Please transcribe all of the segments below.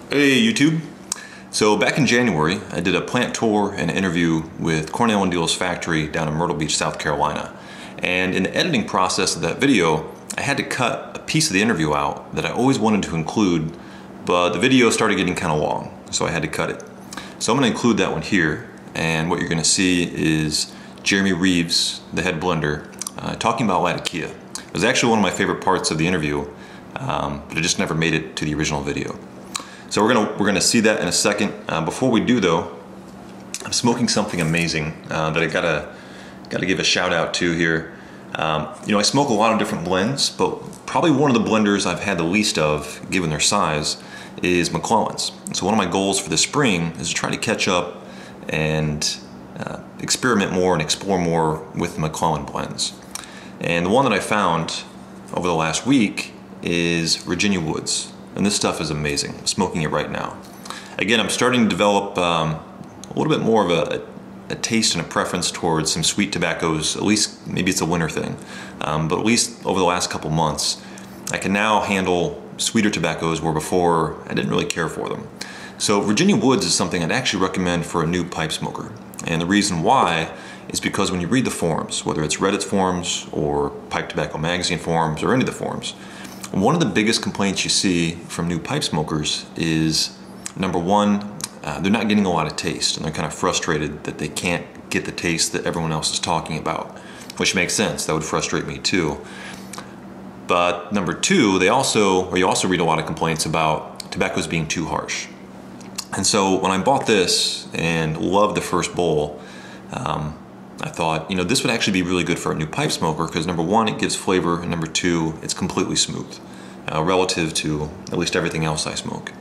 Hey YouTube! So back in January, I did a plant tour and interview with Cornell and Diehl's factory down in Myrtle Beach, South Carolina. And in the editing process of that video, I had to cut a piece of the interview out that I always wanted to include, but the video started getting kind of long, so I had to cut it. So I'm going to include that one here, and what you're going to see is Jeremy Reeves, the head blender, talking about Latakia. It was actually one of my favorite parts of the interview, but it just never made it to the original video. So we're gonna see that in a second. Before we do though, I'm smoking something amazing that I gotta give a shout out to here. You know, I smoke a lot of different blends, but probably one of the blenders I've had the least of, given their size, is McClellan's. So one of my goals for the spring is to try to catch up and experiment more and explore more with the McClellan blends. And the one that I found over the last week is Virginia Woods. And this stuff is amazing. I'm smoking it right now. Again, I'm starting to develop a little bit more of a taste and a preference towards some sweet tobaccos. At least, maybe it's a winter thing. But at least over the last couple months, I can now handle sweeter tobaccos where before I didn't really care for them. So Virginia Woods is something I'd actually recommend for a new pipe smoker. And the reason why is because when you read the forums, whether it's Reddit's forums or Pipe Tobacco Magazine forums or any of the forums, one of the biggest complaints you see from new pipe smokers is, number one, they're not getting a lot of taste, and they're kind of frustrated that they can't get the taste that everyone else is talking about, which makes sense. That would frustrate me too. But number two, you also read a lot of complaints about tobaccos being too harsh. And so when I bought this and loved the first bowl, I thought, you know, this would actually be really good for a new pipe smoker because number one, it gives flavor, and number two, it's completely smooth relative to at least everything else I smoke.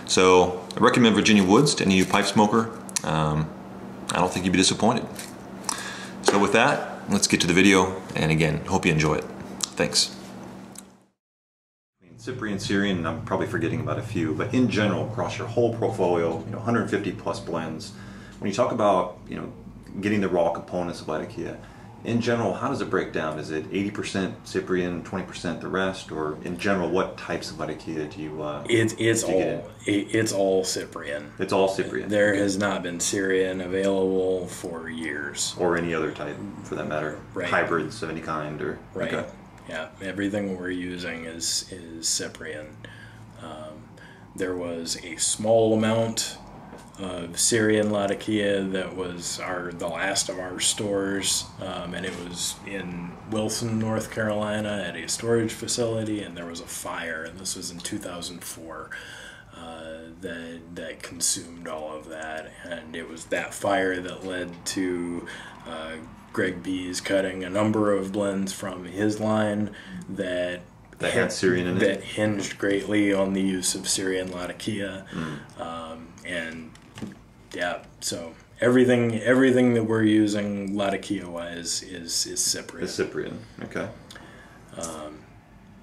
So I recommend Virginia Woods to any new pipe smoker. I don't think you'd be disappointed. So with that, let's get to the video, and again, hope you enjoy it. Thanks. Cyprian, Syrian, and I'm probably forgetting about a few, but in general, across your whole portfolio, you know, 150 plus blends. When you talk about, you know, getting the raw components of Latakia, in general, how does it break down? Is it 80% Cyprian, 20% the rest, or in general, what types of Latakia do you? It's all Cyprian. It's all Cyprian. There has not been Syrian available for years, or any other type, for that matter. Right. Hybrids of any kind, or right. Okay. Yeah, everything we're using is Cyprian. There was a small amount of Syrian Latakia that was the last of our stores, and it was in Wilson, North Carolina at a storage facility, and there was a fire, and this was in 2004, that consumed all of that, and it was that fire that led to Greg B's cutting a number of blends from his line that had Syrian in it? That hinged greatly on the use of Syrian Latakia. And yeah, so everything that we're using Latakia wise is Cyprian. It's Cyprian, okay.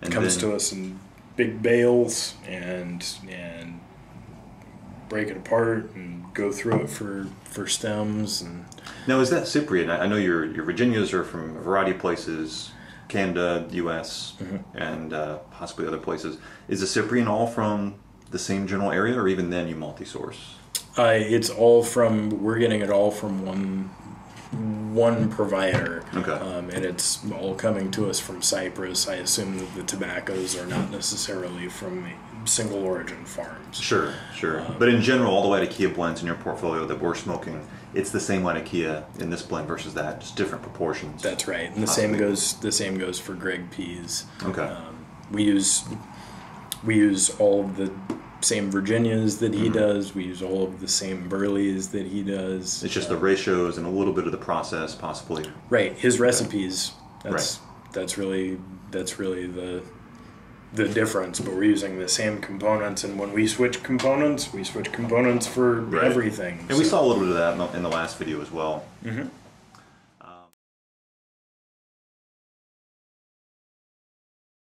It comes to us in big bales and break it apart and go through it for stems. And now, is that Cyprian? I know your Virginias are from a variety of places, Canada, U.S., and possibly other places. Is the Cyprian all from the same general area, or even then you multi-source? It's all from, we're getting it all from one provider. Okay. And it's all coming to us from Cyprus. I assume that the tobaccos are not necessarily from single origin farms. Sure. But in general, all the Latakia blends in your portfolio that we're smoking, it's the same Latakia in this blend versus that, just different proportions. That's right. And the same goes for Greg P's. Okay. We use all of the same Virginias that he does. We use all of the same Burleys that he does. It's just the ratios and a little bit of the process, possibly. Right. His recipes. That's really the difference. But we're using the same components, and when we switch components for everything. And we saw a little bit of that in the last video as well.